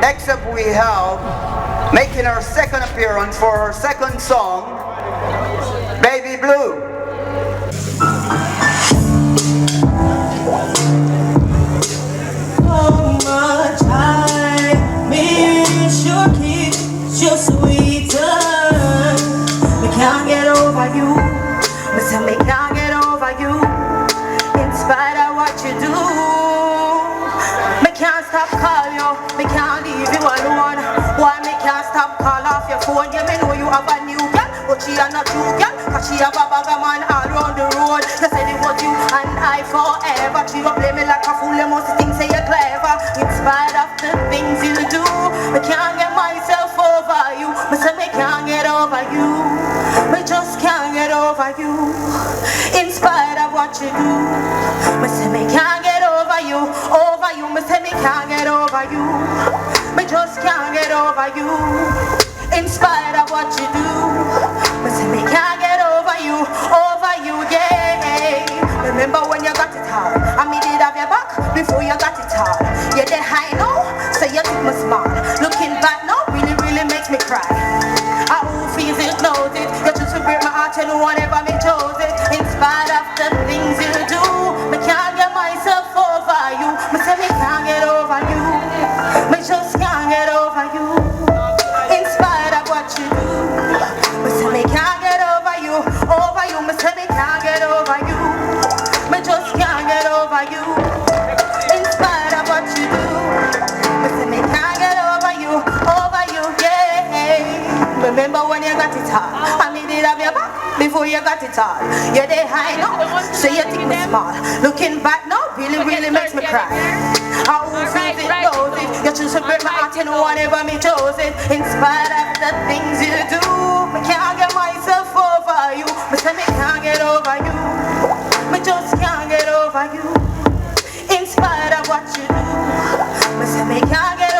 Next up we have, making her second appearance for her second song, Baby Blue. Oh much I miss your kiss, your sweet touch. Me can't get over you. Me say me can't get over you. In spite of what you do, me can't stop call you. Me can't leave you alone. Why me can't stop call off your phone? Yeah, me know you have a new girl, but she a not true girl, 'cause she have a bag of man all round the road. You said it was you and I forever. She don't play me like a fool. You must think say you're clever. In spite of the things you do, me can't get myself over you. Me say me can't get over you. Me just can't get over you. In spite of what you do, me say me can't get over you. Over you, me say me can't get over you. Me just can't get over you. In spite of what you do, me say me can't get over you. Over you, yeah. Remember when you got it hard, and me did have your back before you got it hard. You're the high now, so you took me smart. Looking back now, really makes me cry. I who feels it knows it. You choose to break my heart, and whatever me chose it. In spite of the things you do, me can't get myself over you. Me say me can't get over you. Me just can't get over you. In spite of what you do, me say me can't get over you. Over you, me say me can't get over you. Me just can't get over you. In spite of what you do, me say me can't get over you. Over you, yeah. Remember when you got it hard, I mean did have your back before you got it hard. You're the high now, so you think me small. Looking back now, really makes me cry. I who feels it knows it. You choose to break my heart and whatever me chose it. In spite of the things you do, me can't get myself over you. Me say me can't get over you. Me just can't get over you. In spite of what you do, me say me can't get